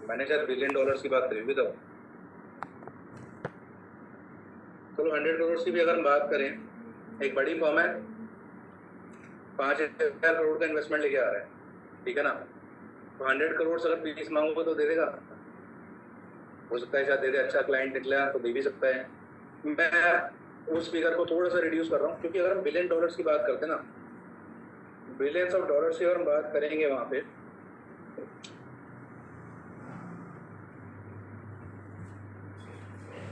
मैंने शायद billion dollars की बात करी भी तो। चलो 100 करोड़ की भी अगर हम बात करें, एक बड़ी फर्म है 5,000 करोड़ का इन्वेस्टमेंट लेके आ रहा है, ठीक है ना, तो 100 करोड़ अगर पीस मांगोगे तो दे देगा, हो सकता है शायद दे दे, अच्छा क्लाइंट निकला तो दे भी सकता है। मैं उस फिगर को थोड़ा सा रिड्यूस कर रहा हूँ, क्योंकि अगर हम बिलियन डॉलर्स की बात करते हैं ना, बिलियंस ऑफ डॉलर्स की अगर हम बात करेंगे वहां पे,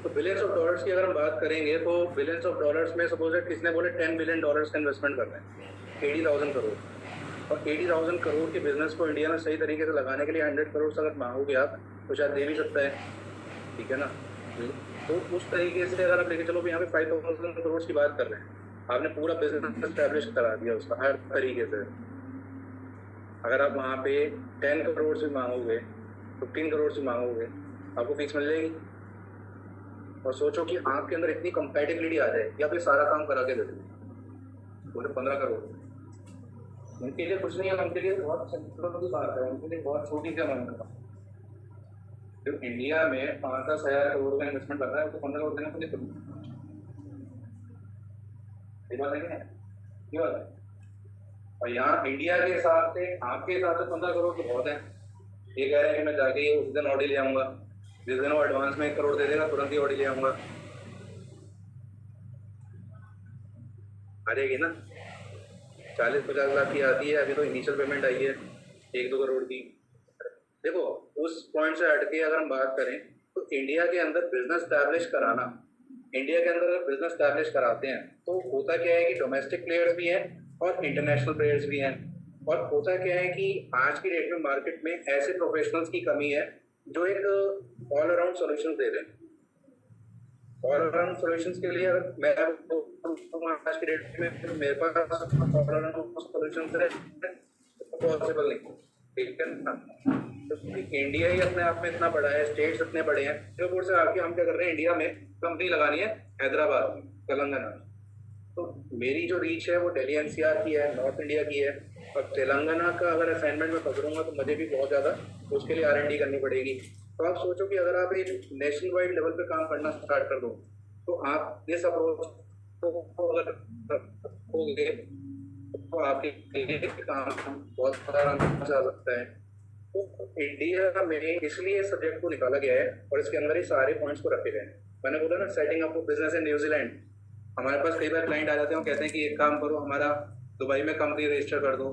तो बिलियंस ऑफ डॉलर्स की अगर हम बात करेंगे तो बिलियंस ऑफ डॉलर्स में सपोज किसने बोले 10 बिलियन डॉलर्स का इन्वेस्टमेंट कर रहे हैं, 80,000 करोड़, और 80,000 करोड़ के बिजनेस को इंडिया में सही तरीके से लगाने के लिए 100 करोड़ अगर मांगोगे आप तो शायद दे भी सकता है, ठीक है ना। तो उस तरीके से अगर आप लेके चलो, यहाँ पे 5,000 करोड़ की बात कर रहे हैं, आपने पूरा बिजनेस एस्टैब्लिश करा दिया उसका हर तरीके से। अगर आप वहाँ पे 10 करोड़ से मांगोगे, 15 करोड़ से मांगोगे, आपको फीस मिल जाएगी। और सोचो कि आपके अंदर इतनी कंपैटिबिलिटी आ जाए कि आप ये सारा काम करा के दे दो, बोले 15 करोड़, उनके लिए कुछ नहीं है, उनके लिए बहुत सिंपल की बात है, उनके लिए बहुत छोटी सी अमाउंट है। जो इंडिया में 5-10 हज़ार करोड़ का इन्वेस्टमेंट लग रहा है, उसको 15 करोड़ देना मुझे करूँ, ये बात है कि नहीं, ये बात है। और यहाँ इंडिया के हिसाब से, आपके हिसाब से 15 करोड़ तो बहुत है। ये कह रहे हैं कि मैं जाके उस दिन ऑडी ले आऊँगा, जिस दिन वो एडवांस में 1 करोड़ दे देगा तुरंत ही ऑडी ले आऊँगा, आ जाएगी ना। 40-50 लाख की आती है, अभी तो इनिशियल पेमेंट आई है 1-2 करोड़ की। देखो उस पॉइंट से हटके अगर हम बात करें तो इंडिया के अंदर बिजनेस स्टैब्लिश कराना, इंडिया के अंदर अगर बिजनेस स्टैब्लिश कराते हैं तो होता क्या है कि डोमेस्टिक प्लेयर्स भी हैं और इंटरनेशनल प्लेयर्स भी हैं। और होता क्या है कि आज की डेट में मार्केट में ऐसे प्रोफेशनल्स की कमी है जो एक ऑल अराउंड सॉल्यूशन दे रहे हैं। ऑल अराउंड सॉल्यूशंस के लिए अगर मैं आज की डेट में मेरे पास ऑल अराउंड सॉल्यूशंस है पॉसिबल नहीं, ठीक है ना। तो इंडिया ही अपने आप में इतना बड़ा है, स्टेट्स इतने बड़े हैं, सिंगापुर से आके हम क्या कर रहे हैं, इंडिया में कंपनी लगानी है हैदराबाद, तेलंगाना। तो मेरी जो रीच है वो दिल्ली एनसीआर की है, नॉर्थ इंडिया की है, और तेलंगाना का अगर असाइनमेंट में पकड़ूंगा तो मुझे भी बहुत ज़्यादा उसके लिए R&D करनी पड़ेगी। तो आप सोचो कि अगर आप एक नेशनल वाइड लेवल पे काम करना स्टार्ट कर दो तो आप इस अप्रोच को अगर रखोगे तो आपके लिए काम बहुत आराम से आ सकता है। तो इंडिया में इसलिए इस सब्जेक्ट को निकाला गया है और इसके अंदर ही सारे पॉइंट्स को रखे गए हैं। मैंने बोला ना, setting up business in New Zealand, हमारे पास कई बार क्लाइंट आ जाते हैं, वो कहते हैं कि एक काम करो, हमारा दुबई में कंपनी रजिस्टर कर दो,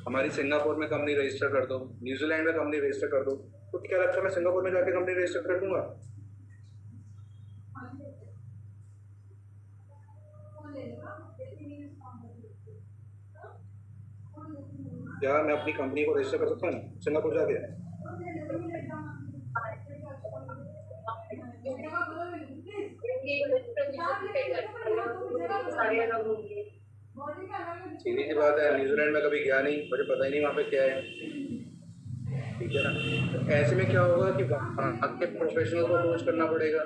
हमारी सिंगापुर में कंपनी रजिस्टर कर दो, न्यूजीलैंड में कंपनी रजिस्टर कर दो। तो क्या लगता है मैं सिंगापुर में जाके कंपनी रजिस्टर कर दूंगा? क्या मैं अपनी कंपनी को रजिस्टर कर सकता हूँ सिंगापुर जाके? सीधी सी बात है, न्यूजीलैंड में कभी गया नहीं, मुझे पता ही नहीं वहाँ पे क्या है, ठीक है ना। तो ऐसे में क्या होगा कि वहाँ के प्रोफेशनल को अप्रोच करना पड़ेगा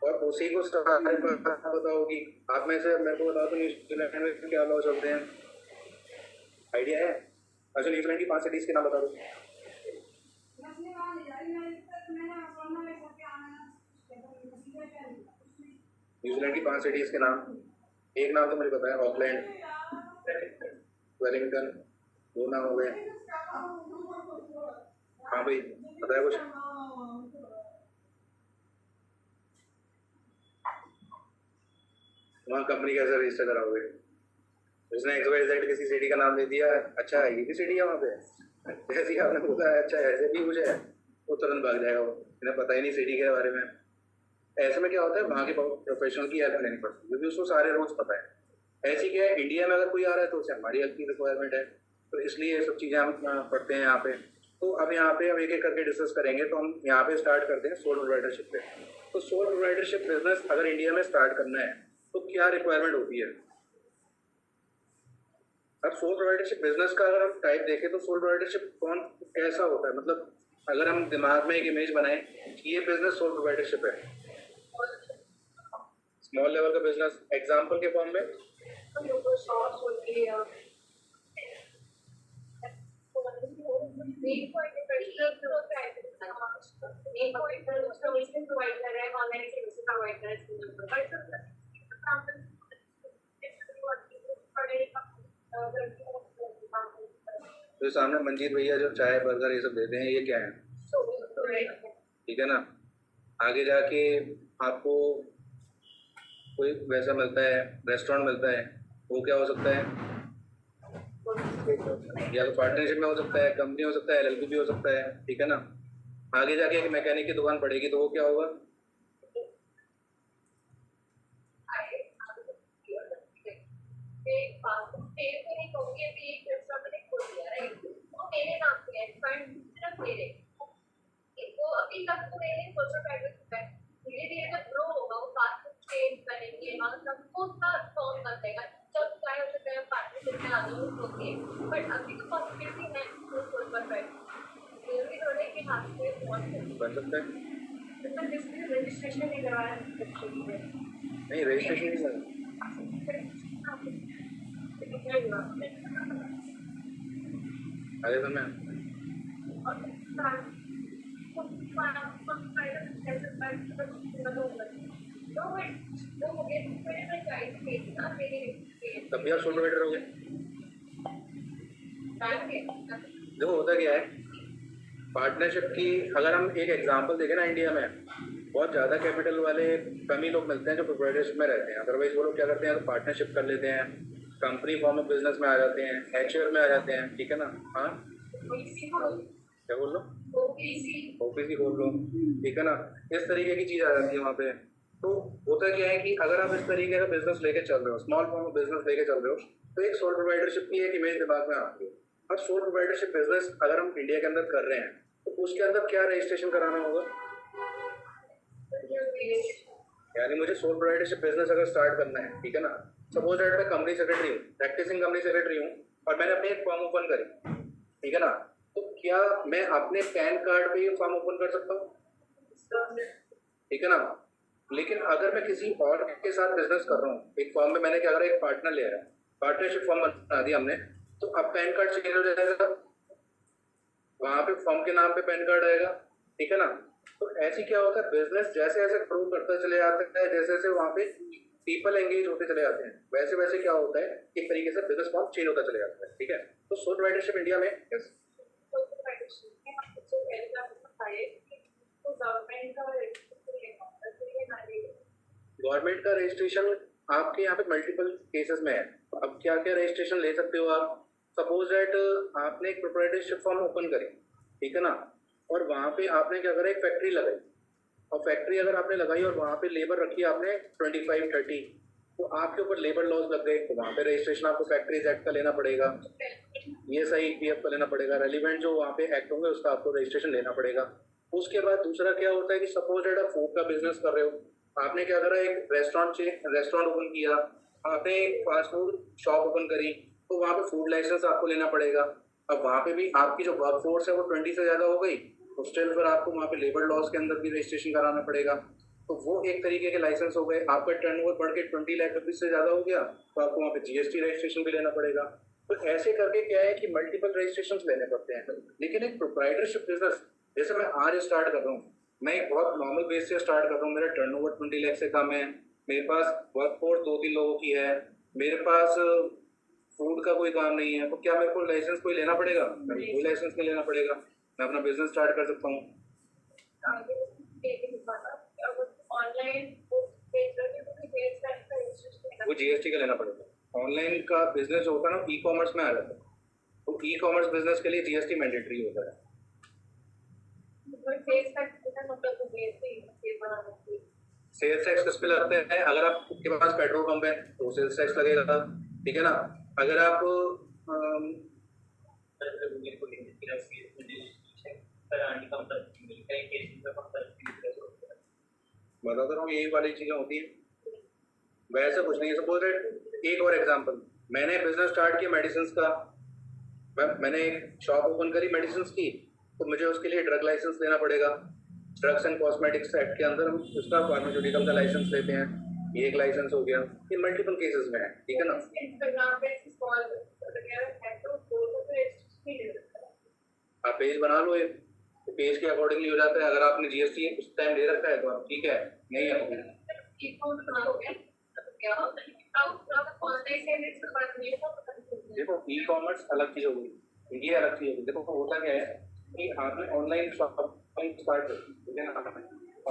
और उसी को सारी पता होगी। आप में से मेरे को बता दो न्यूजीलैंड में क्या लॉ चलते हैं, आइडिया है? अच्छा न्यूजीलैंड की 5 सिटीज के नाम बता दो। न्यूजीलैंड की 5 सिटीज के नाम, एक नाम तो मुझे पता है, ऑकलैंड, वेलिंगटन, 2 नाम हो गए। हाँ भाई पता है कुछ? वहाँ कंपनी कैसे रजिस्टर कराओगे? उसने XYZ किसी सिटी का नाम दे दिया, अच्छा ये भी सिटी है वहाँ पे, जैसे ही आपने बोला अच्छा ऐसे भी कुछ है, वो तुरंत भाग जाएगा, वो इन्हें पता ही नहीं सिटी के बारे में। ऐसे में क्या होता है, वहाँ के प्रोफेशनल की हेल्प लेनी पड़ती है क्योंकि उसको सारे रूल्स पता है। ऐसी क्या है, इंडिया में अगर कोई आ रहा है तो उसे हमारी हेल्प की रिक्वायरमेंट है, तो इसलिए ये सब चीज़ें हम पढ़ते हैं यहाँ पे। तो अब यहाँ पे हम एक एक करके डिस्कस करेंगे। तो हम यहाँ पे स्टार्ट करते हैं सोल प्रोवाइडरशिप पे। तो सोल प्रोवाइडरशिप बिजनेस अगर इंडिया में स्टार्ट करना है तो क्या रिक्वायरमेंट होती है? अब सोल प्रोवाइडरशिप बिजनेस का अगर हम टाइप देखें तो सोल प्रोवाइडरशिप कौन कैसा होता है, मतलब अगर हम दिमाग में एक इमेज बनाएं कि ये बिजनेस सोल प्रोवाइडरशिप है, स्मॉल लेवल का बिजनेस, एग्जांपल के फॉर्म में मेन पॉइंट प्रोवाइड कर रहा है, ऑनलाइन सर्विस प्रोवाइड कर रहा है। तो सामने मंजीत भैया जो चाय बर्गर ये सब देते हैं, ये क्या है? ठीक है ना। आगे जाके आपको कोई वैसा मिलता है, रेस्टोरेंट मिलता है, वो क्या हो सकता है? या तो पार्टनरशिप में हो सकता है, कंपनी हो सकता है, एलएलपी भी हो सकता है, ठीक है ना। आगे जाके एक मैकेनिक की दुकान पड़ेगी तो वो क्या होगा? मेरे नाम पे है, सिर्फ मेरे वो अभी तक तो मैंने सोचा प्राइवेट है, धीरे-धीरे जब ग्रो होगा वो बात को चेंज करेंगे और सबको उसका फॉर्म कर देगा। जब चाहे उसे चाहे पार्टनरशिप में आ जाओ ओके, बट अभी तो पॉसिबिलिटी है तो सोच पर बैठ जरूरी थोड़ा है कि हाथ से बन सकता है। तो जिसने रजिस्ट्रेशन नहीं करवाया नहीं, रजिस्ट्रेशन नहीं करना। अरे तो मैं तब भी आप सोल प्रोवाइडर हो गए। देखो होता क्या है, पार्टनरशिप की अगर हम एक एग्जांपल देखें ना, इंडिया में बहुत ज़्यादा कैपिटल वाले कम ही लोग मिलते हैं जो प्रोप्राइटरशिप में रहते हैं। अदरवाइज वो लोग क्या करते हैं, तो पार्टनरशिप कर लेते हैं, कंपनी फॉर्म ऑफ बिजनेस में आ जाते हैं, एचयूआर में आ जाते हैं, ठीक है ना। हाँ क्या बोल लो, ओपीसी बोल लो, ठीक है ना। इस तरीके की चीज़ आ जाती है वहाँ पे। तो होता क्या है कि अगर आप इस तरीके का बिजनेस लेके चल रहे हो, स्मॉल फॉर्म ऑफ बिजनेस लेके चल रहे हो, तो एक सोल प्रोवाइडरशिप की एक इमेज दिमाग में आती है। अब सोल प्रोवाइडरशिप बिजनेस अगर हम इंडिया के अंदर कर रहे हैं तो उसके अंदर क्या रजिस्ट्रेशन कराना होगा? यानी मुझे सोल प्रोवाइडरशिप बिजनेस अगर स्टार्ट करना है, ठीक है ना, सपोज दैट मैं कंपनी सेक्रेटरी हूँ, प्रैक्टिसिंग कंपनी सेक्रेटरी हूँ, और मैंने अपनी एक फॉर्म ओपन करी, ठीक है ना, तो क्या मैं अपने पैन कार्ड पे ये फॉर्म ओपन कर सकता हूँ? ठीक है ना। लेकिन अगर मैं किसी और के साथ बिजनेस कर रहा हूँ, एक फॉर्म में मैंने क्या करा, एक पार्टनर ले आया, पार्टनरशिप फॉर्म बना दिया हमने, तो अब पैन कार्ड चेंज हो जाएगा, वहां पे फॉर्म के नाम पे पैन कार्ड आएगा, ठीक है ना। तो ऐसी क्या होता है, बिजनेस जैसे जैसे ग्रो करता चले जाता है, जैसे जैसे वहाँ पे पीपल एंगेज होते चले जाते हैं, वैसे वैसे क्या होता है, एक तरीके से बिजनेस फॉर्म चेंज होता चले जाता है, ठीक है। तो सोल प्रोवाइडरशिप इंडिया में गवर्नमेंट का रजिस्ट्रेशन आपके यहाँ पे मल्टीपल केसेस में है। अब क्या क्या रजिस्ट्रेशन ले सकते हो आप? सपोज दैट आपने एक प्रोप्राइटरशिप फॉर्म ओपन करी, ठीक है ना, और वहाँ पे आपने क्या करा, एक फैक्ट्री लगाई, और फैक्ट्री अगर आपने लगाई और वहाँ पे लेबर रखी आपने 25-30, तो आपके ऊपर लेबर लॉज लग गए, तो वहाँ पे रजिस्ट्रेशन आपको फैक्ट्रीज एक्ट का लेना पड़ेगा, ये सही पीएफ का लेना पड़ेगा, रेलिवेंट जो वहाँ पे एक्ट होंगे उसका आपको रजिस्ट्रेशन लेना पड़ेगा। उसके बाद दूसरा क्या होता है कि सपोज दैट आप फूड का बिजनेस कर रहे हो, आपने क्या करा, एक रेस्टोरेंट ओपन किया, आपने एक फास्ट फूड शॉप ओपन करी, तो वहाँ पे फूड लाइसेंस आपको लेना पड़ेगा। अब वहाँ पे भी आपकी जो वर्क फोर्स है वो 20 से ज़्यादा हो गई, तो स्टिल फिर आपको वहाँ पे लेबर लॉज के अंदर भी रजिस्ट्रेशन कराना पड़ेगा। तो वो एक तरीके के लाइसेंस हो गए। आपका टर्नओवर बढ़ के 20 लाख रुपीज से ज़्यादा हो गया, तो आपको वहाँ पे जीएसटी रजिस्ट्रेशन भी लेना पड़ेगा। तो ऐसे करके क्या है कि मल्टीपल रजिस्ट्रेशन लेने पड़ते हैं। लेकिन एक प्रोप्राइटरशिप बिजनेस जैसे मैं आज स्टार्ट कर रहा हूँ, मैं एक बहुत नॉर्मल बेस से स्टार्ट कर रहा हूँ, मेरा टर्नओवर 20 लाख से कम है, मेरे पास वर्क फोर्स 2-3 लोगों की है, मेरे पास फूड का कोई काम नहीं है, तो क्या मेरे को लाइसेंस कोई लेना पड़ेगा? कोई लाइसेंस नहीं लेना पड़ेगा, मैं अपना बिजनेस स्टार्ट कर सकता हूँ। वो जीएसटी का लेना पड़ेगा। ऑनलाइन का बिजनेस जो होता है ना, ई कॉमर्स में आ जाता है, तो ई कॉमर्स बिजनेस के लिए जीएसटी मैंडेटरी होता है। सेल्स टैक्स किस पे लगता है? अगर आपके पास पेट्रोल पंप है तो सेल्स टैक्स लगेगा, ठीक है ना। अगर आप बता रहा हूँ, यही वाली चीजें होती है, वैसे कुछ नहीं है। सपोज एक और एग्जांपल, मैंने बिजनेस स्टार्ट किया मेडिसिन का, मैंने एक शॉप ओपन करी मेडिसिन की, तो मुझे उसके लिए ड्रग लाइसेंस लेना पड़ेगा। ड्रग्स एंड कॉस्मेटिक्स एक्ट के अंदर हम उसका फार्मास्यूटिकल का लाइसेंस लेते हैं, ये एक लाइसेंस हो गया। ये मल्टीपल केसेस में है, ठीक है ना। आप आप पेज बना लो, एक तो पेज के अकॉर्डिंगली हो जाता है। अगर आपने जीएसटी उस टाइम दे रखा है तो आप ठीक है, नहीं है देखो ई कॉमर्स अलग चीज होगी, ये अलग चीज होगी। देखो होता क्या है कि आपने ऑनलाइन शॉपिंग स्टार्ट कर, ठीक है ना।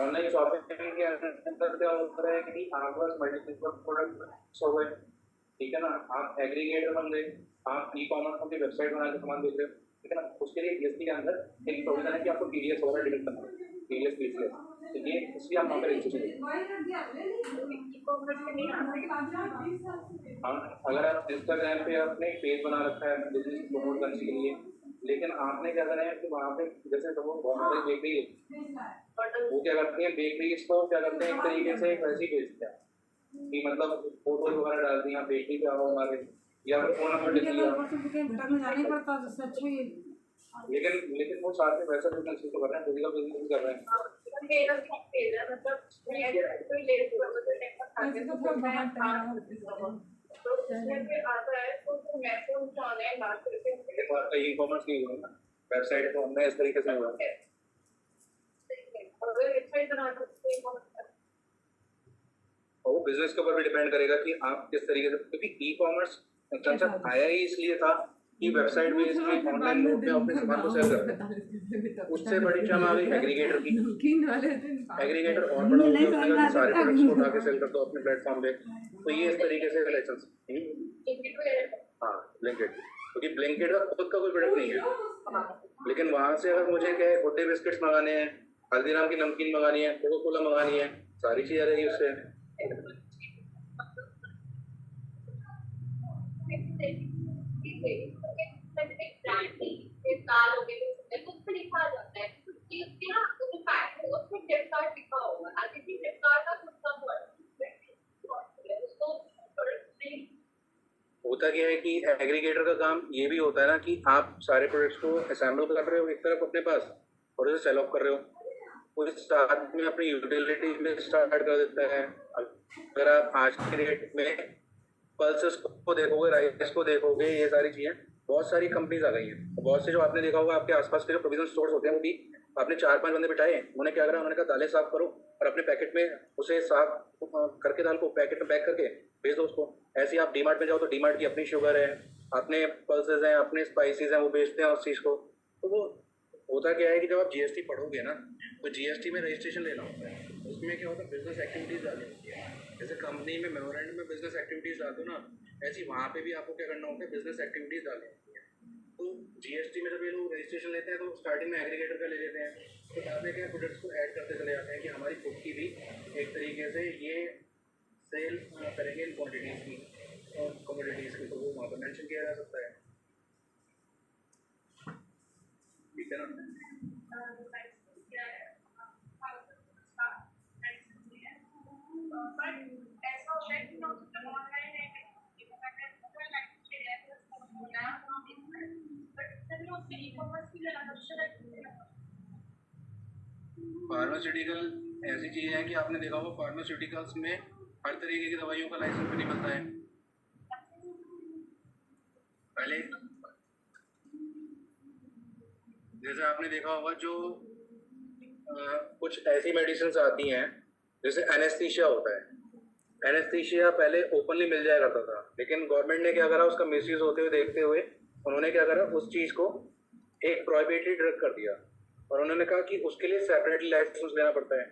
ऑनलाइन शॉपिंग के अंदर क्या होता है कि आपके पास मल्टीपल प्रोडक्ट्स हो गए, ठीक है ना। आप एग्रीगेटर बन गए, आप ई कॉमर्स अपनी वेबसाइट बना के सामान बेच रहे हो, ठीक है ना। उसके लिए जीएसटी के अंदर एक प्रोविजन है कि आपको टीडीएस वगैरह डिडक्ट करना है, टीडीएस पीसीएस, तो ये इसलिए आप वहाँ पर रजिस्ट्रेशन। हाँ, अगर आप इंस्टाग्राम पे आपने पेज बना रखा है बिजनेस प्रमोट करने के लिए, लेकिन आपने क्या करना है कि वहाँ पे जैसे तो वो बहुत सारी बेकरी वो क्या करते हैं, बेकरी इसको क्या करते हैं एक तरीके से वैसे ही बेचते हैं कि मतलब फोटो वगैरह डाल दिया, बेकरी पे आओ हमारे, या फिर फोन नंबर लिख दिया। लेकिन वो साथ में वैसा बिजनेस तो कर रहे हैं, फिजिकल बिजनेस कर रहे हैं। ई कॉमर्स नहीं हुआ ना, वेबसाइट तो हमने इस तरीके से हुआ। वो बिजनेस के ऊपर भी डिपेंड करेगा कि आप किस तरीके से, क्योंकि ई कॉमर्स कंसेप्ट आया ही इसलिए था कि वेबसाइट बेस्ड में ऑनलाइन मोड में अपने सामान को सेल कर। उससे बड़ी चम आ गई एग्रीगेटर की। एग्रीगेटर और बड़ा हो गया, उसने कहा कि सारे प्रोडक्ट्स को उठा के सेल कर दो अपने प्लेटफॉर्म पे। तो ये इस तरीके से लाइसेंस, हाँ ब्लिंकिट, क्योंकि ब्लिंकिट का खुद का कोई प्रोडक्ट नहीं है, लेकिन वहाँ से अगर मुझे क्या है गुड डे बिस्किट्स मंगाने हैं, हल्दीराम की नमकीन मंगानी है, कोको कोला मंगानी है, सारी चीज़ आ रही है उससे। होता क्या है कि एग्रीगेटर का काम ये भी होता है ना कि आप सारे प्रोडक्ट्स को असेंबल कर रहे हो एक तरफ अपने पास और उसे सेल ऑफ कर रहे हो, वो साथ में अपनी यूटिलिटी में स्टार्ट कर देता है। अगर आप आज के डेट में पल्सेस को देखोगे, राइस को देखोगे, ये सारी चीजें बहुत सारी कंपनीज आ गई हैं। बहुत से जो आपने देखा होगा आपके आसपास के जो प्रोविजन स्टोर्स होते हैं वो भी आपने 4-5 बंदे बिठाए, उन्होंने क्या करा, उन्होंने कहा दालें साफ करो और अपने पैकेट में उसे साफ करके दाल को पैकेट में पैक करके भेज दो उसको। ऐसे ही आप डीमार्ट में जाओ तो डीमार्ट की अपनी शुगर है, अपने पल्सेस हैं, अपने स्पाइसेस हैं, वो बेचते हैं उस चीज़ को। तो वो होता क्या है कि जब आप जीएसटी पढ़ोगे ना तो जीएसटी में रजिस्ट्रेशन लेना होता है, उसमें क्या होता है बिजनेस एक्टिविटीज डालनी होती है। जैसे कंपनी में मेमोरेंडम में बिजनेस एक्टिविटीज डालते हो ना, ऐसी वहाँ पे भी आपको क्या करना होता है, बिजनेस एक्टिविटीज डालनी होती है। तो जीएसटी में जब ये लोग रजिस्ट्रेशन लेते हैं तो स्टार्टिंग में एग्रीगेटर का ले लेते हैं, तो बाद में क्या प्रोडक्ट्स को ऐड करते चले जाते हैं कि हमारी खुद की भी एक तरीके से ये सेल करेंगे इन क्वान्टिटीज़ की और कमोडिटीज़ की, तो वो वहाँ पर मैंशन किया जा सकता है, ठीक है ना। फार्मास्यूटिकल ऐसी चीज़ है कि आपने देखा होगा फार्मास्यूटिकल्स में हर तरीके की दवाइयों का लाइसेंस भी नहीं मिलता है। पहले जैसे आपने देखा होगा जो कुछ ऐसी मेडिसिन आती हैं जैसे एनेस्थीसिया होता है, एनेस्थीसिया पहले ओपनली मिल जाया करता था, लेकिन गवर्नमेंट ने क्या करा, उसका मिसयूज होते हुए देखते हुए उन्होंने क्या करा, उस चीज़ को एक प्रोहिबिटेड ड्रग कर दिया और उन्होंने कहा कि उसके लिए सेपरेटली लाइसेंस लेना पड़ता है।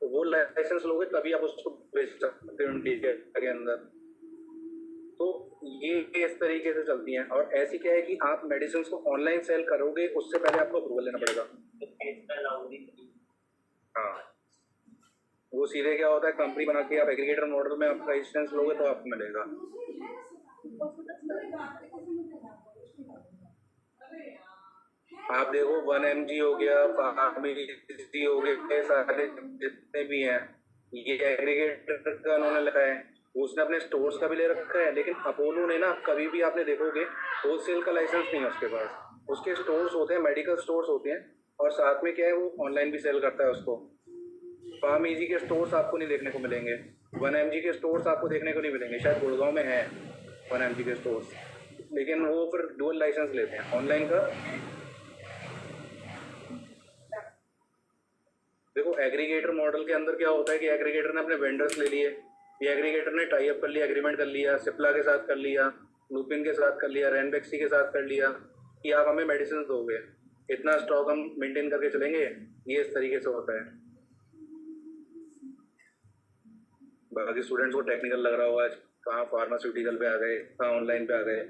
तो वो लाइसेंस लोगे तभी आप उसको बेच सकते हो इंडिया के अंदर। तो ये इस तरीके से चलती हैं। और ऐसी क्या है कि आप मेडिसिन को ऑनलाइन सेल करोगे उससे पहले आपको अप्रूवल लेना पड़ेगा। हाँ, वो सीधे क्या होता है, कंपनी बना के आप एग्रीगेटर मॉडल में आप लाइसेंस लोगे तो आपको मिलेगा। आप देखो 1mg हो गया, फार्मेसी हो गए, सारे जितने भी हैं ये एग्रीगेटर का उन्होंने लिखा है, उसने अपने स्टोर्स का भी ले रखा है। लेकिन अपोलो ने ना कभी भी आपने देखोगे होलसेल का लाइसेंस नहीं है उसके पास, उसके स्टोर्स होते हैं, मेडिकल स्टोर्स होते हैं और साथ में क्या है वो ऑनलाइन भी सेल करता है उसको। फार्म इजी के स्टोर्स आपको नहीं देखने को मिलेंगे, 1mg के स्टोर्स आपको देखने को नहीं मिलेंगे, शायद गुड़गांव में है 1mg के स्टोर्स, लेकिन वो फिर डुअल लाइसेंस लेते हैं ऑनलाइन का एग्रीगेटर मॉडल के अंदर क्या होता है कि एग्रीगेटर ने अपने वेंडर्स ले लिए, ये एग्रीगेटर ने टाई अप कर लिया, एग्रीमेंट कर लिया, सिप्ला के साथ कर लिया, लुपिन के साथ कर लिया, रैनबैक्सी के साथ कर लिया कि आप हमें मेडिसिन दोगे, इतना स्टॉक हम मेंटेन करके चलेंगे। ये इस तरीके से होता है। बाकी स्टूडेंट्स को टेक्निकल लग रहा होगा, आज कहाँ फार्मास्यूटिकल पे आ गए, कहाँ ऑनलाइन पे आ गए।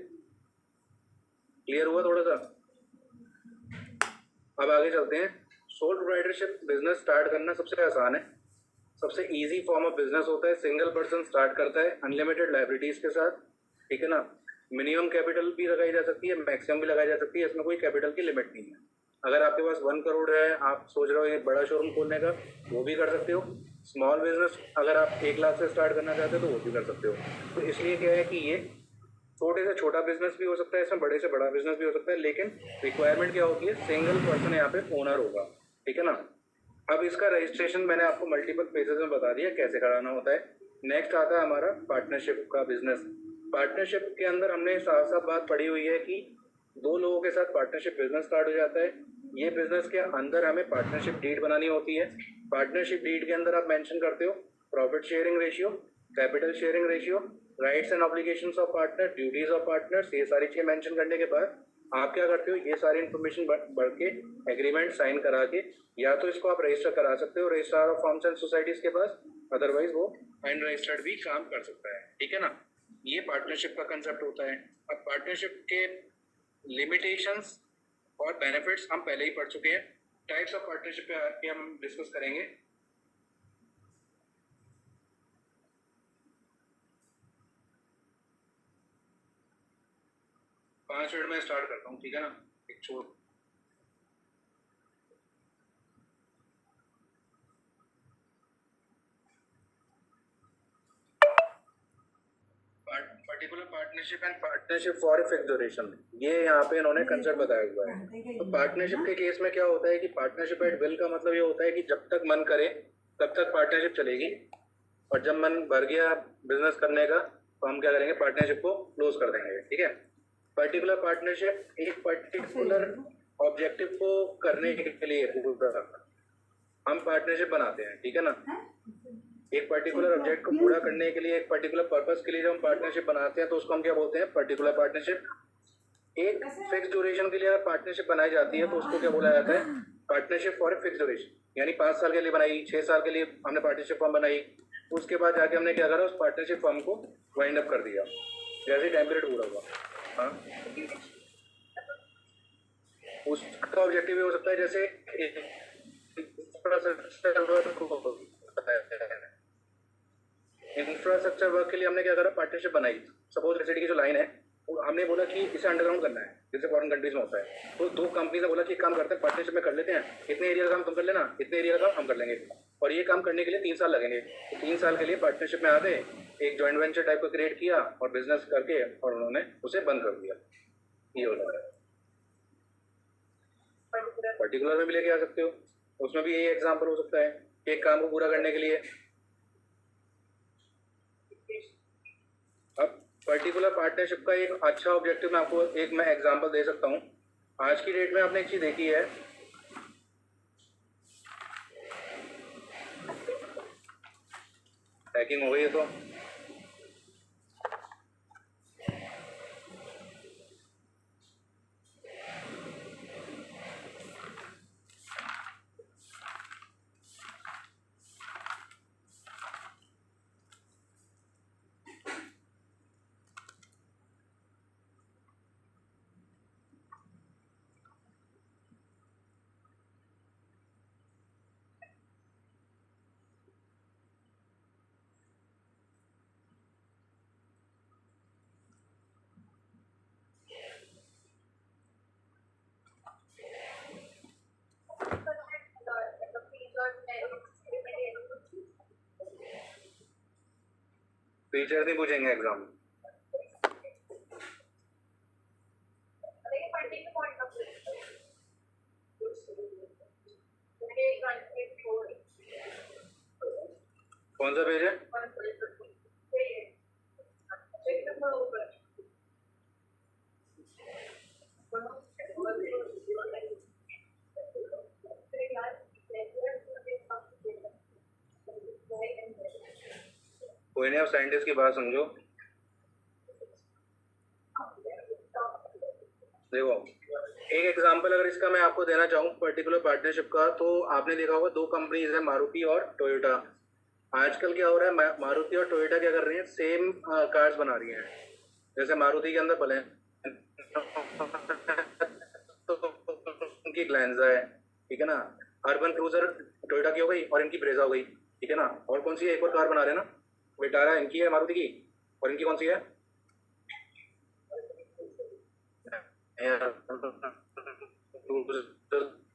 क्लियर हुआ थोड़ा सा? अब आगे चलते हैं। सोल प्रोप्राइटरशिप बिजनेस स्टार्ट करना सबसे आसान है, सबसे इजी फॉर्म ऑफ बिजनेस होता है। सिंगल पर्सन स्टार्ट करता है अनलिमिटेड लाइबिलिटीज के साथ, ठीक है ना। मिनिमम कैपिटल भी लगाई जा सकती है, मैक्सिमम भी लगाई जा सकती है, इसमें कोई कैपिटल की लिमिट नहीं है। अगर आपके पास 1 करोड़ है, आप सोच रहे हो एक बड़ा शोरूम खोलने का, वो भी कर सकते हो। स्मॉल बिजनेस अगर आप 1 लाख से स्टार्ट करना चाहते हो तो वो भी कर सकते हो। तो इसलिए क्या है कि ये छोटे से छोटा बिजनेस भी हो सकता है, इसमें बड़े से बड़ा बिजनेस भी हो सकता है, लेकिन रिक्वायरमेंट क्या होती है, सिंगल पर्सन यहाँ पे ओनर होगा, ठीक है ना। अब इसका रजिस्ट्रेशन मैंने आपको मल्टीपल फेजेस में बता दिया कैसे कराना होता है। नेक्स्ट आता है हमारा पार्टनरशिप का बिजनेस। पार्टनरशिप के अंदर हमने साफ साफ बात पढ़ी हुई है कि 2 लोगों के साथ पार्टनरशिप बिजनेस स्टार्ट हो जाता है। ये बिजनेस के अंदर हमें पार्टनरशिप डीड बनानी होती है। पार्टनरशिप डीड के अंदर आप मेंशन करते हो profit sharing ratio, capital sharing ratio, rights and obligations of partner, duties of partners. ये सारी चीजें मेंशन करने के बाद आप क्या करते हो, ये सारी इन्फॉर्मेशन बढ़ के एग्रीमेंट साइन करा के या तो इसको आप रजिस्टर करा सकते हो registrar of firms and societies के पास, अदरवाइज वो अनरजिस्टर्ड भी काम कर सकता है, ठीक है ना। ये पार्टनरशिप का कंसेप्ट होता है। अब पार्टनरशिप के लिमिटेशंस और बेनिफिट्स हम पहले ही पढ़ चुके हैं। टाइप्स ऑफ पार्टनरशिप पे हम डिस्कस करेंगे। पाँच मिनट में स्टार्ट करता हूँ, ठीक है ना। एक छोट particular partnership and partnership for a fixed duration, ये यहाँ पे इन्होंने कंसेप्ट बताया हुआ है। तो पार्टनरशिप के केस में क्या होता है कि पार्टनरशिप एट विल का मतलब ये होता है कि जब तक मन करे तब तक पार्टनरशिप चलेगी, और जब मन भर गया बिजनेस करने का तो हम क्या करेंगे, पार्टनरशिप को क्लोज कर देंगे, ठीक है। पर्टिकुलर पार्टनरशिप एक पर्टिकुलर ऑब्जेक्टिव को करने के लिए हम पार्टनरशिप बनाते हैं, ठीक है ना। एक पर्टिकुलर ऑब्जेक्ट को पूरा करने के लिए, एक पर्टिकुलर पर्पस के लिए जब हम पार्टनरशिप बनाते हैं तो उसको हम क्या बोलते हैं, पर्टिकुलर पार्टनरशिप। एक फिक्स ड्यूरेशन के लिए अगर पार्टनरशिप बनाई जाती है तो उसको क्या बोला जाता है, partnership for a fix duration. यानी 5 साल के लिए बनाई, 6 साल के लिए हमने पार्टनरशिप फॉर्म बनाई, उसके बाद जाके हमने क्या करा, उस पार्टनरशिप फॉर्म को वाइंड अप कर दिया, जैसे टाइम पीरियड पूरा हुआ। हाँ, उसका ऑब्जेक्टिव ये हो सकता है जैसे इंफ्रास्ट्रक्चर वर्क के लिए हमने क्या करा, पार्टनरशिप बनाई। सपोज इलेक्ट्रिसिटी की जो लाइन है हमने बोला कि इसे अंडरग्राउंड करना है, जैसे फॉरेन कंट्रीज में होता है। तो 2 कंपनी ने बोला कि काम करते हैं, पार्टनरशिप में कर लेते हैं, इतने एरिया का काम तुम कर लेना, इतने एरिया का काम हम कर लेंगे, और ये काम करने के लिए 3 साल लगेंगे। तो 3 साल के लिए पार्टनरशिप में आ गए, एक जॉइंट वेंचर टाइप को क्रिएट किया और बिजनेस करके और उन्होंने उसे बंद कर दिया। ये होता है। पर्टिकुलर में भी लेके आ सकते हो, उसमें भी यही एग्जाम्पल हो सकता है, एक काम को पूरा करने के लिए। अब पर्टिकुलर पार्टनरशिप का एक अच्छा ऑब्जेक्टिव मैं आपको एक मैं एग्जांपल दे सकता हूँ। आज की डेट में आपने एक चीज देखी है, हैकिंग हो गई है तो फीचर नहीं पूछेंगे एग्जाम में। कौन सा पेज है? कोई नहीं, आप साइंटिस्ट की बात समझो। देखो, एक एग्जांपल अगर इसका मैं आपको देना चाहूँ पर्टिकुलर पार्टनरशिप का, तो आपने देखा होगा 2 कंपनीज है, मारुति और टोयोटा। आजकल क्या हो रहा है, मारुति और टोयोटा क्या कर रही हैं, सेम कार्स बना रही हैं। जैसे मारुति के अंदर भले तो उनकी ग्लैंजा है, ठीक है ना। अर्बन क्रूजर टोयोटा की हो गई और इनकी ब्रेजा हो गई, ठीक है ना। और कौन सी है, एक और कार बना रहे हैं ना, विटारा इनकी है मारुति की, और इनकी कौन सी है,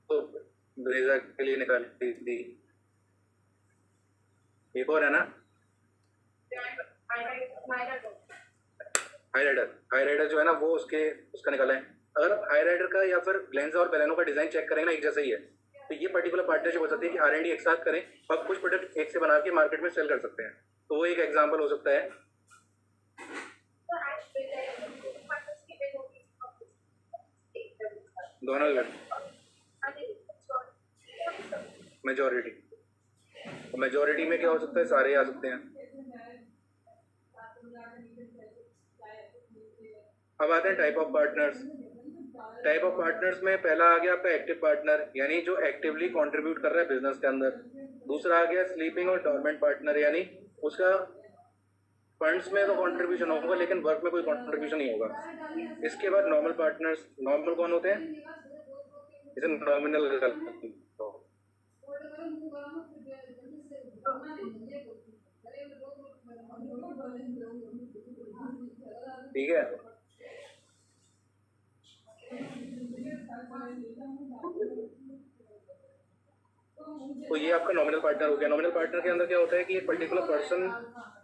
तो ब्रेजा के लिए निकाली थी। एक और है ना, हाई राइडर जो है ना, वो उसका निकाला है। अगर हाई राइडर का या फिर ग्लेंजा और बेलेनो का डिजाइन चेक करेंगे ना, एक जैसा ही है, तो ये पर्टिकुलर पार्टनरशिप हो सकती है कि R&D एक साथ करें और कुछ प्रोडक्ट एक से बना के मार्केट में सेल कर सकते हैं। तो वो एक एग्जांपल हो सकता है। दोनों मेजोरिटी में क्या हो सकता है, सारे आ सकते हैं। अब आते हैं टाइप ऑफ पार्टनर्स में पहला आ गया आपका एक्टिव पार्टनर, यानी जो एक्टिवली कंट्रीब्यूट कर रहा है बिजनेस के अंदर। दूसरा आ गया स्लीपिंग और डॉर्मेंट पार्टनर, यानी उसका फंड्स में तो कंट्रीब्यूशन होगा लेकिन वर्क में कोई कंट्रीब्यूशन नहीं होगा। इसके बाद नॉर्मल पार्टनर्स। नॉर्मल कौन होते हैं, इसे नॉमिनल, ठीक है। तो ये आपका नॉमिनल पार्टनर हो गया। नॉमिनल पार्टनर के अंदर क्या होता है कि एक पर्टिकुलर पर्सन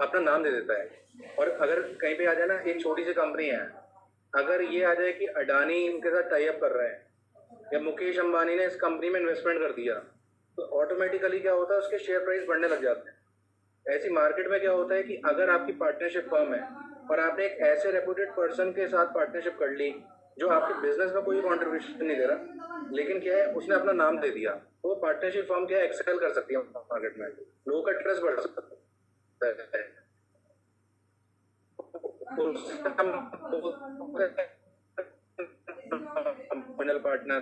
अपना नाम दे देता है, और अगर कहीं पे आ जाए ना, एक छोटी सी कंपनी है, अगर ये आ जाए कि अडानी इनके साथ टाई अप कर रहा है या मुकेश अंबानी ने इस कंपनी में इन्वेस्टमेंट कर दिया, तो ऑटोमेटिकली क्या होता है, उसके शेयर प्राइस बढ़ने लग जाते हैं। ऐसी मार्केट में क्या होता है कि अगर आपकी पार्टनरशिप फर्म है और आपने एक ऐसे रेपुटेड पर्सन के साथ पार्टनरशिप कर ली जो आपके बिजनेस में कोई कॉन्ट्रीब्यूशन नहीं दे रहा, लेकिन क्या है, उसने अपना नाम दे दिया, तो पार्टनरशिप फर्म क्या है, एक्सेल कर सकती है मार्केट में, लोगों का ट्रस्ट बढ़ सकता है। नॉमिनल पार्टनर,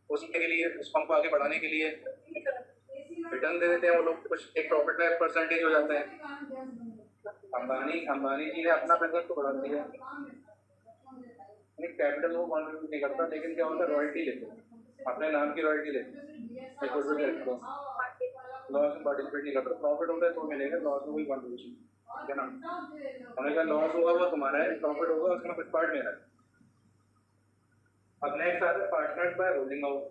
उसके लिए उस फर्म को आगे बढ़ाने के लिए रिटर्न दे देते हैं वो लोग, कुछ एक प्रॉफिट में परसेंटेज हो जाता है। अंबानी जी ने अपना बिजनेस तो बढ़ा दिया, कैपिटल वो कॉन्ट्रीब्यूट नहीं करता, लेकिन क्या होता है, रॉयल्टी लेते हैं, अपने नाम की रॉयल्टी लेते हैं, कुछ भी रखते हो, लॉस में पार्टिसिपेट नहीं करता। प्रॉफिट होता है तो मिलेगा, लॉस में कोई कॉन्ट्रीब्यूशन, ठीक है ना। हमने कहा लॉस होगा वो तुम्हारा है, प्रॉफिट होगा उसका कुछ पार्ट मेरा है। अब नेक्स्ट आता है पार्टनर्स बाय होल्डिंग आउट।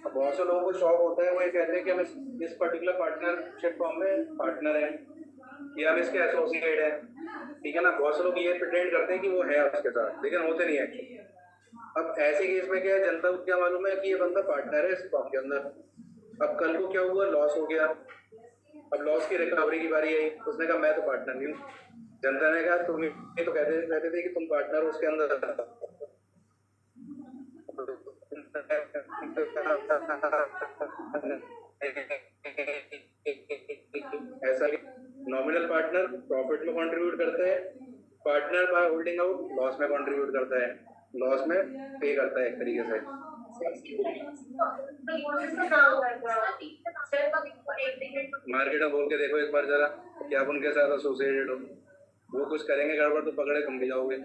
बहुत से लोगों को शौक होता है, वो ये कहते हैं कि हम इस पर्टिकुलर पार्टनरशिप फॉर्म में पार्टनर है या हम इसके एसोसिएट है, ठीक है ना। बहुत से लोग ये प्रिटेंड करते हैं कि वो है उसके साथ, लेकिन होते नहीं है। अब ऐसे केस में क्या है, जनता को क्या मालूम है कि ये बंदा पार्टनर है इस फॉर्म के अंदर। अब कल को क्या हुआ, लॉस हो गया, अब लॉस की रिकवरी की बारी आई, उसने कहा मैं तो पार्टनर नहीं हूँ। जनता ने कहा तुम ये तो कहते थे कि तुम पार्टनर हो उसके अंदर, ऐसा नॉमिनल पार्टनर प्रॉफिट में कंट्रीब्यूट करता है, partner by holding out loss में कंट्रीब्यूट करता है, लॉस में पे करता है एक तरीके से। मार्केट में बोल के देखो एक बार जरा कि आप उनके साथ एसोसिएटेड हो, वो कुछ करेंगे गड़बड़ तो पकड़े तुम भी जाओगे।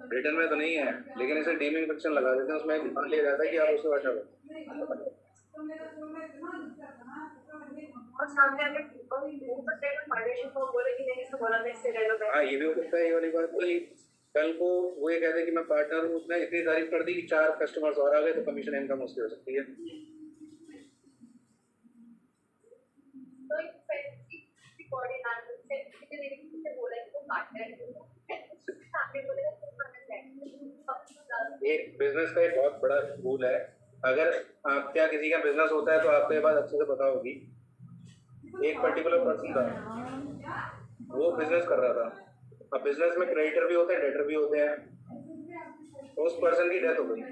रिटर्न में तो नहीं है, लेकिन इसे डीमिंग फंक्शन लगा देते हैं, उसमें मान लिया जाता है कि आप उससे बचा लो। हाँ, ये भी हो सकता है, ये वाली बात तो कल को वो ये कहते हैं कि मैं पार्टनर हूँ, उसने इतनी तारीफ कर दी कि 4 कस्टमर्स और आ गए, तो कमीशन इनकम उसकी हो सकती है। एक बिजनेस का एक बहुत बड़ा रूल है, अगर आपके यहाँ किसी का बिजनेस होता है तो आपको ये बात अच्छे से पता होगी। एक पर्टिकुलर पर्सन था, वो बिजनेस कर रहा था। अब बिजनेस में क्रेडिटर भी होते हैं, डेटर भी होते हैं। तो उस पर्सन की डेथ हो गई।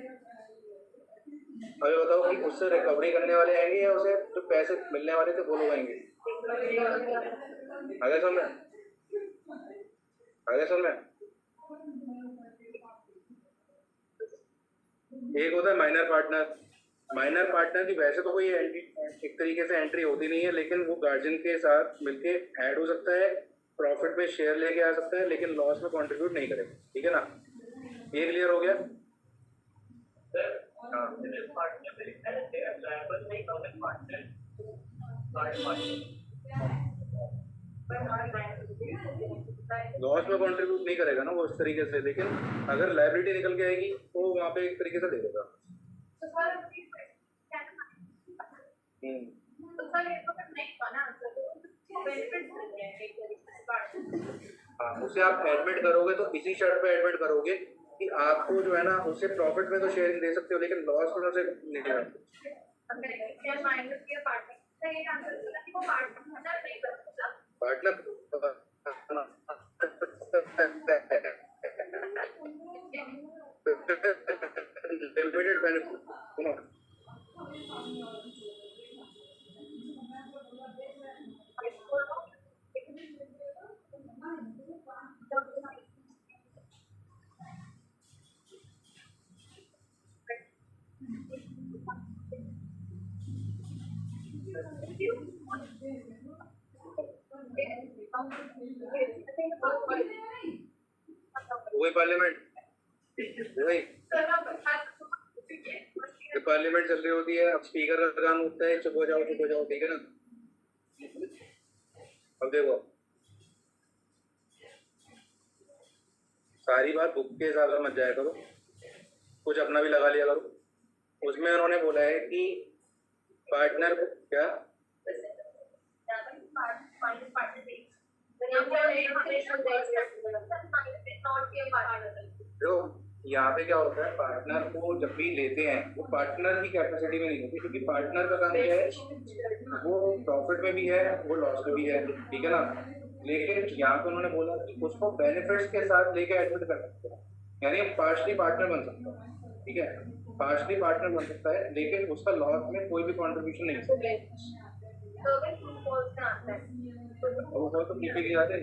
अभी बताओ कि उससे रिकवरी करने वाले आएंगे या उसे जो पैसे मिलने वाले थे वो लोग आएंगे? आगे सुन रहे हैं? आगे सुन रहे हैं? एक होता है माइनर पार्टनर। माइनर पार्टनर की वैसे तो कोई एक तरीके से एंट्री होती नहीं है, लेकिन वो गार्जियन के साथ मिलके ऐड हो सकता है, प्रॉफिट में शेयर लेके आ सकता है, लेकिन लॉस में कंट्रीब्यूट नहीं करेगा। ठीक है ना? ये क्लियर हो गया? हाँ, लॉस में कंट्रीब्यूट नहीं करेगा ना वो इस तरीके से, लेकिन अगर लाइबिलिटी निकल के आएगी तो वहाँ पे एक तरीके से दे देगा। हाँ, उसे आप एडमिट करोगे तो इसी शर्त पे एडमिट करोगे कि आपको जो है ना उससे प्रॉफिट में तो शेयरिंग दे सकते हो, लेकिन लॉस में उसे नहीं देना। Partner limited benefit. वही पार्लियामेंट, वही पार्लियामेंट चल रही होती है। अब स्पीकर का काम होता है चुप हो जाओ चुप हो जाओ। ठीक है ना? अब देखो, सारी बात बुक के हिसाब से मत जाया करो, कुछ अपना भी लगा लिया करो। उसमें उन्होंने बोला है कि पार्टनर को क्या, देखो यहाँ पे क्या होता है, पार्टनर को जब भी लेते हैं वो पार्टनर की कैपेसिटी में नहीं होती, क्योंकि पार्टनर का काम क्या है, वो प्रॉफिट में भी है वो लॉस में भी है। ठीक है ना? लेकिन यहाँ पे उन्होंने बोला कि उसको बेनिफिट्स के साथ लेके एडमिट कर सकते हैं, यानी पार्शली पार्टनर बन सकता है। ठीक है, पार्शली पार्टनर बन सकता है, लेकिन उसका लॉस में कोई भी कॉन्ट्रीब्यूशन नहीं सकता। वो तो पीछे की जाते हैं,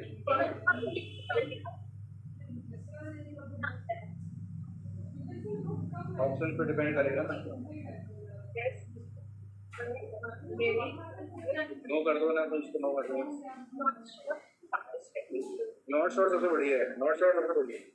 ऑप्शन पे डिपेंड करेगा ना। नो कर दो ना, तो उसको नो कर दो। नॉट शॉर्ट सबसे बढ़िया है, नॉट शॉर्ट सबसे बढ़िया है।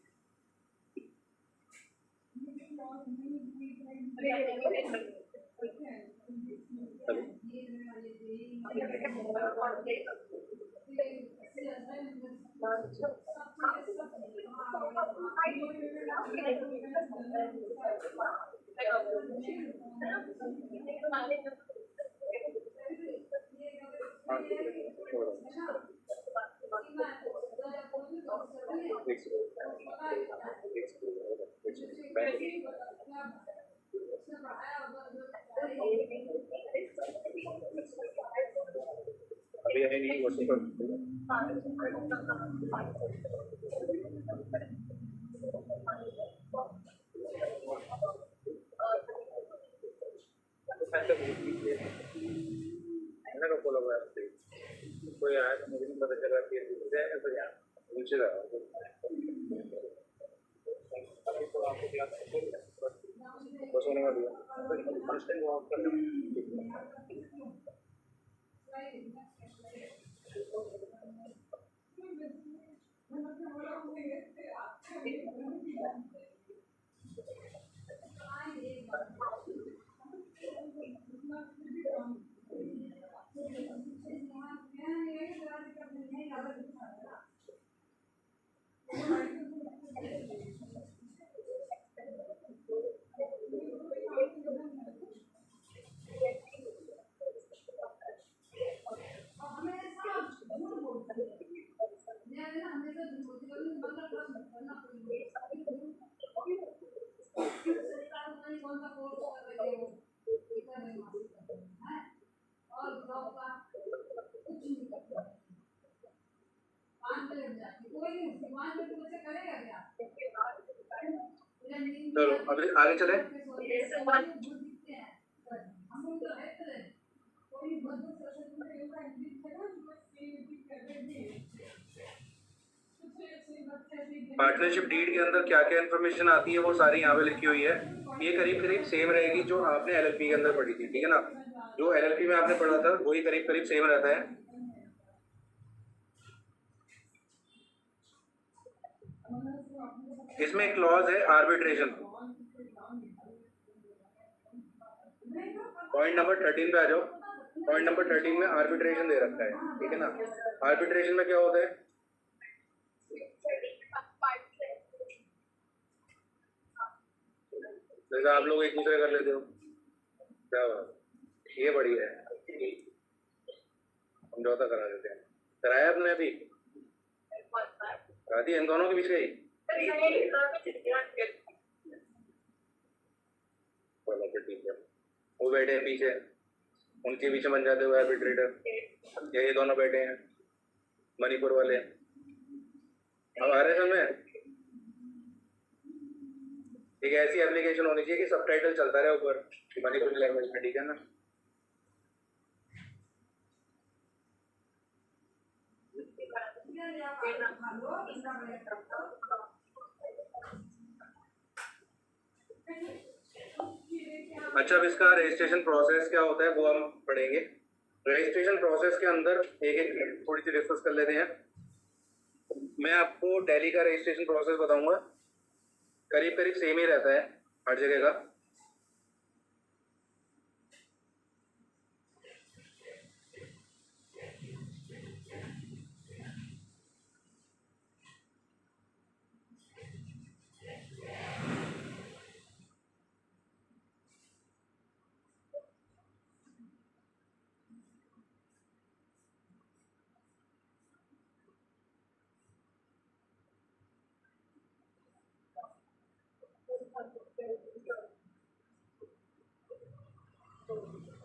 अभी आई नहीं वैसे तो मैंने फॉलो किया, कोई आया तो मुझे नहीं पता चला कि नीचे रहा। बस होने वाली है। चलो अभी आगे चले। पार्टनरशिप डीड के अंदर क्या क्या इन्फॉर्मेशन आती है वो सारी यहाँ पे लिखी हुई है। ये करीब करीब सेम रहेगी जो आपने एलएलपी के अंदर पढ़ी थी, ठीक है ना। जो एलएलपी में आपने पढ़ा था वही करीब करीब सेम रहता है। इसमें एक क्लॉज है आर्बिट्रेशन। पॉइंट नंबर 13 पे आ जाओ। पॉइंट नंबर 13 में आर्बिट्रेशन दे रखा है, ठीक है ना। आर्बिट्रेशन में क्या होता है? जैसे आप लोग एक दूसरे कर लेते हो, क्या बात, ये बढ़िया है, समझौता करा देते हैं। कराया आपने अभी? करा दी इन दोनों के बीच गई? ठीक है, वो बैठे हैं पीछे, उनके पीछे बन जाते हुए आर्बिट्रेटर। ये दोनों बैठे हैं मणिपुर वाले। अब आ रहे समय एक ऐसी एप्लीकेशन होनी चाहिए कि सबटाइटल चलता रहे ऊपर मणिपुरी लैंग्वेज में, ठीक है ना। अच्छा, अब इसका रजिस्ट्रेशन प्रोसेस क्या होता है वो हम पढ़ेंगे। रजिस्ट्रेशन प्रोसेस के अंदर एक एक थोड़ी सी डिस्कस कर लेते हैं। मैं आपको दिल्ली का रजिस्ट्रेशन प्रोसेस बताऊंगा, करीब करीब सेम ही रहता है हर जगह का।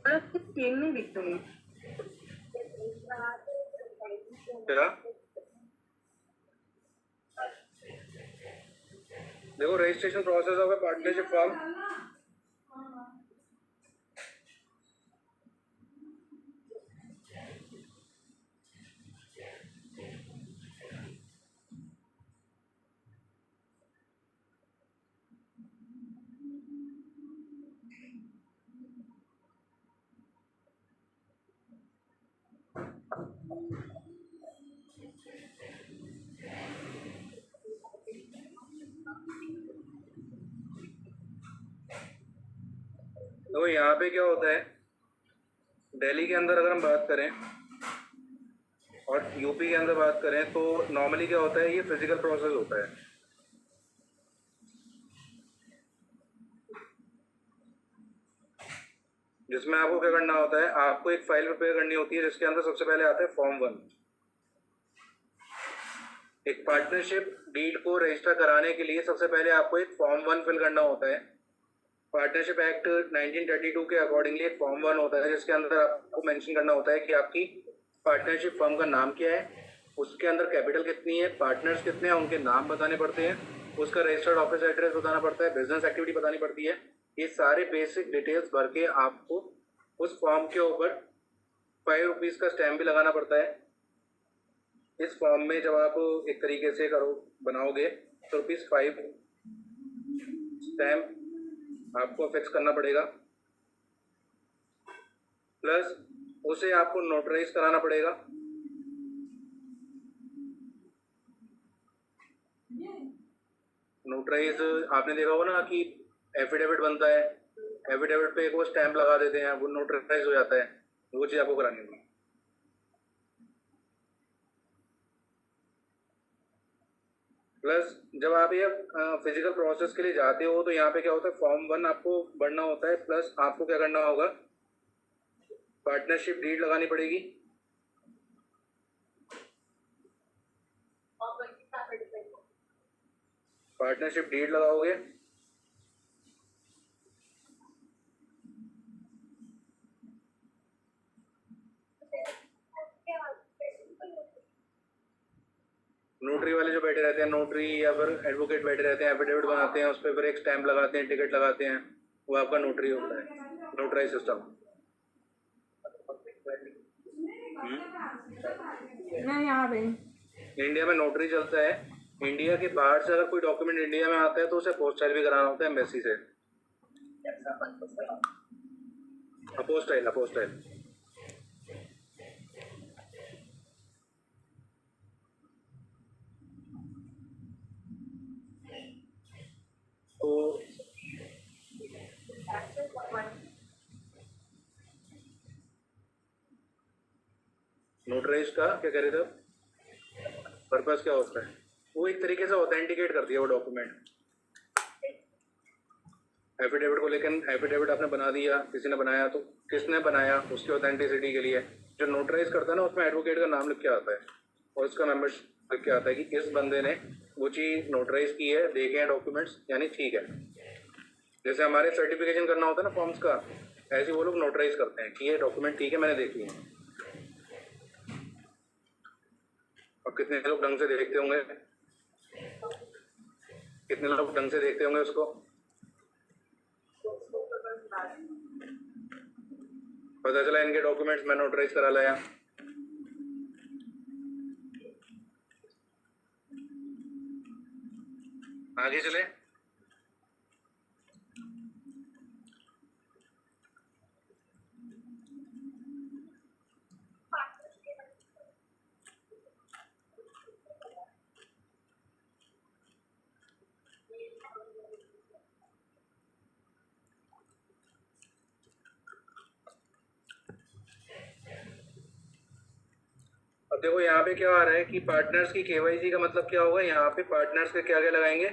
स्क्रीन नहीं दिख रही। क्या देखो, registration process of A partnership form. तो यहाँ पे क्या होता है, दिल्ली के अंदर अगर हम बात करें और यूपी के अंदर बात करें तो नॉर्मली क्या होता है, ये फिजिकल प्रोसेस होता है। जिसमें आपको क्या करना होता है, आपको एक फाइल प्रिपेयर करनी होती है जिसके अंदर सबसे पहले आता है फॉर्म 1। एक पार्टनरशिप डीड को रजिस्टर कराने के लिए सबसे पहले आपको एक फॉर्म 1 फिल करना होता है। पार्टनरशिप एक्ट 1932 के अकॉर्डिंगली एक फॉर्म 1 होता है जिसके अंदर आपको मेंशन करना होता है कि आपकी पार्टनरशिप फर्म का नाम क्या है, उसके अंदर कैपिटल कितनी है, पार्टनर्स कितने हैं, उनके नाम बताने पड़ते हैं, उसका रजिस्टर्ड ऑफिस एड्रेस बताना पड़ता है, बिजनेस एक्टिविटी बतानी पड़ती है। ये सारे बेसिक डिटेल्स भर के आपको उस फॉर्म के ऊपर 5 रुपीज़ का स्टैम्प भी लगाना पड़ता है। इस फॉर्म में जब आप एक तरीके से बनाओगे तो ₹5 स्टैम्प आपको फिक्स करना पड़ेगा, प्लस उसे आपको नोटराइज कराना पड़ेगा। नोटराइज आपने देखा होगा ना कि एफिडेविट बनता है, एफिडेविट पे एक वो स्टैंप लगा देते हैं, वो नोटराइज हो जाता है, वो चीज़ आपको करानी होगी। प्लस जब आप ये फिजिकल प्रोसेस के लिए जाते हो तो यहाँ पे क्या होता है, फॉर्म 1 आपको भरना होता है, प्लस आपको क्या करना होगा, पार्टनरशिप डीड लगानी पड़ेगी। पार्टनरशिप डीड लगाओगे, नोटरी वाले जो बैठे रहते हैं, नोटरी या फिर एडवोकेट बैठे रहते हैं, एफिडेविट बनाते हैं, उस पर फिर एक स्टैंप लगाते हैं, टिकट लगाते हैं, वो आपका नोटरी होता है, नोटराइज सिस्टम। नहीं आ रही। इंडिया में नोटरी चलता है। इंडिया के बाहर से अगर कोई डॉक्यूमेंट इंडिया में आता है तो उसे पोस्टाइल भी कराना होता है एम्बेसी से। Apostille, apostille. तो नोटराइज का क्या कह रहे थे, पर्पस क्या होता है? वो एक तरीके से ऑथेंटिकेट कर दिया वो डॉक्यूमेंट। एफिडेविट को लेकर एफिडेविट आपने बना दिया, किसी ने बनाया, तो किसने बनाया उसकी ऑथेंटिसिटी के लिए जो नोटराइज करता है ना, उसमें एडवोकेट का नाम लिख के आता है और उसका मेंबरशिप लिख के आता है कि इस बंदे ने वो चीज़ नोटराइज की है, देखे हैं डॉक्यूमेंट्स, यानी ठीक है। जैसे हमारे सर्टिफिकेशन करना होता है ना फॉर्म्स का, ऐसे वो लोग नोटराइज करते हैं कि ये डॉक्यूमेंट ठीक है, मैंने देख लिया। अब कितने लोग ढंग से देखते होंगे, कितने लोग ढंग से देखते होंगे उसको? पता चला इनके डॉक्यूमेंट्स मैं नोटराइज करा लाया। आगे चले। अब देखो यहाँ पे क्या आ रहा है कि पार्टनर्स की केवाईसी का मतलब क्या होगा, यहाँ पे पार्टनर्स के क्या क्या लगाएंगे,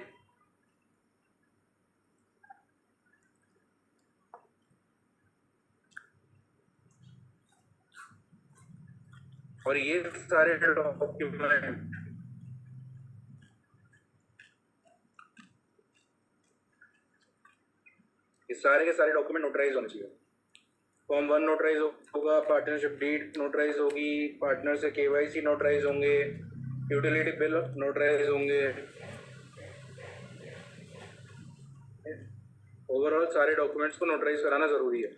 और ये सारे डॉक्यूमेंट ये सारे के सारे डॉक्यूमेंट नोटराइज होने चाहिए। फॉर्म 1 नोटराइज होगा, पार्टनरशिप डीड नोटराइज होगी, पार्टनर से केवाईसी नोटराइज होंगे, यूटिलिटी बिल नोटराइज होंगे। ओवरऑल सारे डॉक्यूमेंट्स को नोटराइज कराना जरूरी है।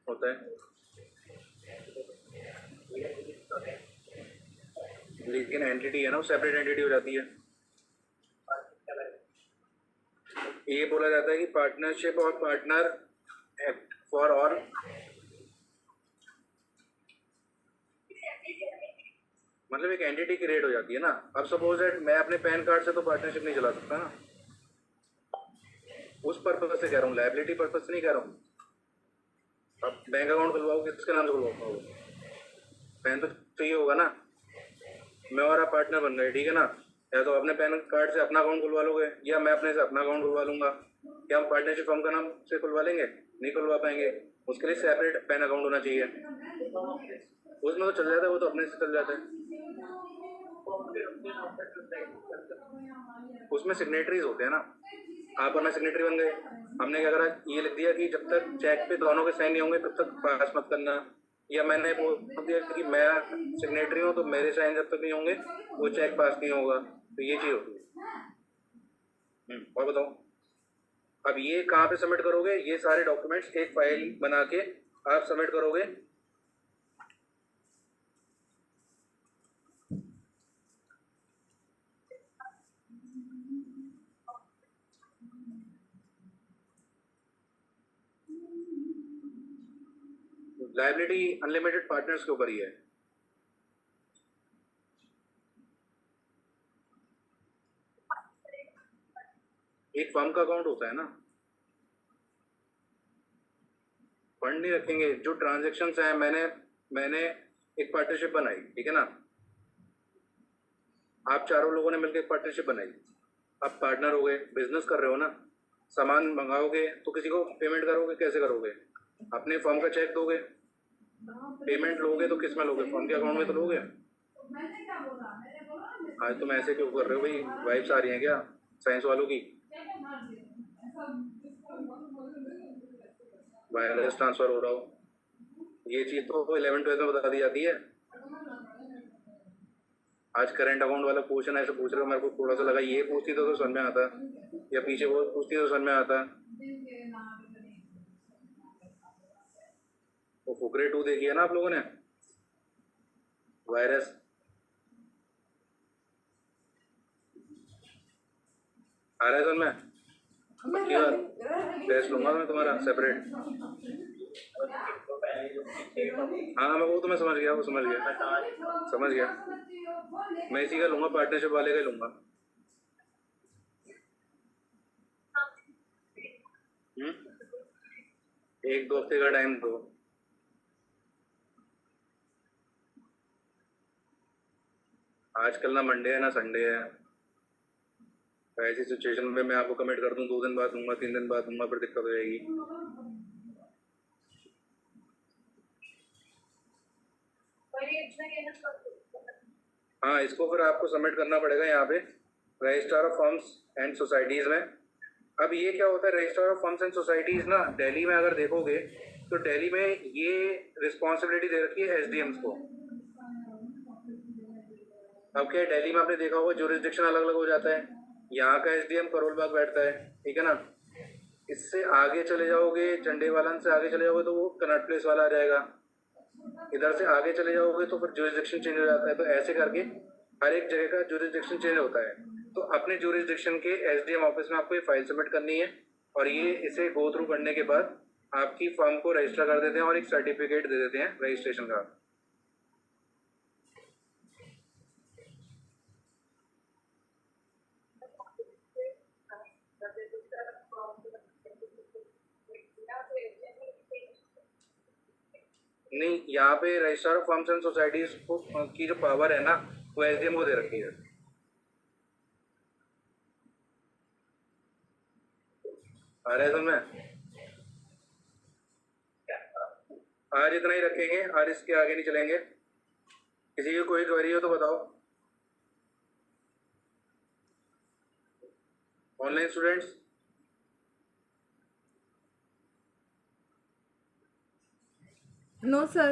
होता है, लेकिन एंटिटी है ना, वो सेपरेट एंटिटी हो जाती है। ये बोला जाता है कि पार्टनरशिप और पार्टनर एक्ट फॉर ऑल, मतलब एक एंटिटी क्रिएट हो जाती है ना। अब सपोज दैट मैं अपने पैन कार्ड से तो पार्टनरशिप नहीं चला सकता ना, उस पर्पज से कह रहा हूँ, लायबिलिटी पर्पज से नहीं कह रहा हूँ। अब बैंक अकाउंट खुलवाओ, किसके नाम से खुलवाओ? पैन तो चाहिए होगा ना। मैं और आप पार्टनर बन गए, ठीक है ना, या तो अपने पैन कार्ड से अपना अकाउंट खुलवा लोगे या मैं अपने से अपना अकाउंट खुलवा लूंगा। क्या हम पार्टनरशिप फॉर्म का नाम से खुलवा लेंगे? नहीं खुलवा पाएंगे, उसके लिए सेपरेट पैन अकाउंट होना चाहिए। उसमें तो चल जाता है, वो तो अपने से चल जाता है। उसमें सिग्नेटरीज होते हैं ना, आप और मैं सिग्नेटरी बन गए। हमने क्या करा, ये लिख दिया कि जब तक चेक पे दोनों के साइन नहीं होंगे तब तक पास मत करना, या मैंने बोल दिया कि मैं सिग्नेटरी हूँ तो मेरे साइन जब तक नहीं होंगे वो चेक पास नहीं होगा। तो ये चीज़ होती है। और बताओ, अब ये कहाँ पे सबमिट करोगे? ये सारे डॉक्यूमेंट्स एक फाइल बना के आप सबमिट करोगे। लायबिलिटी अनलिमिटेड पार्टनर्स के ऊपर ही है। एक फर्म का अकाउंट होता है ना, फंड नहीं रखेंगे। जो ट्रांजेक्शन है, मैंने एक पार्टनरशिप बनाई, ठीक है ना, आप चारों लोगों ने मिलकर एक पार्टनरशिप बनाई, आप पार्टनर हो गए, बिजनेस कर रहे हो ना, सामान मंगाओगे तो किसी को पेमेंट करोगे, कैसे करोगे? अपने फर्म का चेक दोगे, पेमेंट लोगे तो किस में लोगे? फर्म के अकाउंट में तो लोगे। आज तुम ऐसे क्यों कर रहे हो भाई? वाइब्स आ रही हैं क्या साइंस वालों की? वायरलेस ट्रांसफर हो रहा हो, ये चीज तो 11th-12th में बता दी जाती है। आज करंट अकाउंट वाला क्वेश्चन ऐसे पूछ रहे हो, मेरे को थोड़ा सा लगा ये पूछती तो समझ में आता, या पीछे वो पूछती तो समझ में आता। वो फुकरे 2 देखी है ना आप लोगों ने, वायरस। आ रहा है समझ में? पक्की बात, टेस्ट लूंगा मैं तुम्हारा सेपरेट। हाँ मैं वो तो मैं समझ गया, वो समझ गया। मैं इसी का लूंगा, पार्टनरशिप वाले का ही लूंगा। एक दो हफ्ते का टाइम दो। आजकल ना मंडे है ना संडे है, तो ऐसी सिचुएशन में मैं आपको कमिट कर दूं 2 दिन बाद दूंगा, 3 दिन बाद दूंगा, फिर दिक्कत हो जाएगी। हाँ, इसको फिर आपको सबमिट करना पड़ेगा यहाँ पे registrar of firms and societies में। अब ये क्या होता है registrar of firms and societies ना, दिल्ली में अगर देखोगे तो दिल्ली में ये रिस्पॉन्सिबिलिटी दे रखी है एसडीएम्स को। अब क्या दिल्ली में आपने देखा होगा ज्यूरिसडिक्शन अलग अलग हो जाता है, यहाँ का एसडीएम करोल बाग बैठता है, ठीक है ना। इससे आगे चले जाओगे, चंडीवालन से आगे चले जाओगे तो वो कनॉट प्लेस वाला आ जाएगा, इधर से आगे चले जाओगे तो फिर ज्यूरिसडिक्शन चेंज हो जाता है। तो ऐसे करके हर एक जगह का ज्यूरिसडिक्शन चेंज होता है। तो अपने ज्यूरिसडिक्शन के एसडीएम ऑफिस में आपको ये फाइल सबमिट करनी है, और ये इसे गो थ्रू करने के बाद आपकी फर्म को रजिस्टर कर देते हैं और एक सर्टिफिकेट दे देते हैं रजिस्ट्रेशन का। नहीं, यहाँ पे registrar of firms and societies को की जो पावर है ना, वो एसडीएम को दे रखी है। आ रहा है समझ में? आज इतना ही रखेंगे, आज इसके आगे नहीं चलेंगे। किसी की कोई क्वेरी हो तो बताओ। Online students, No, sir.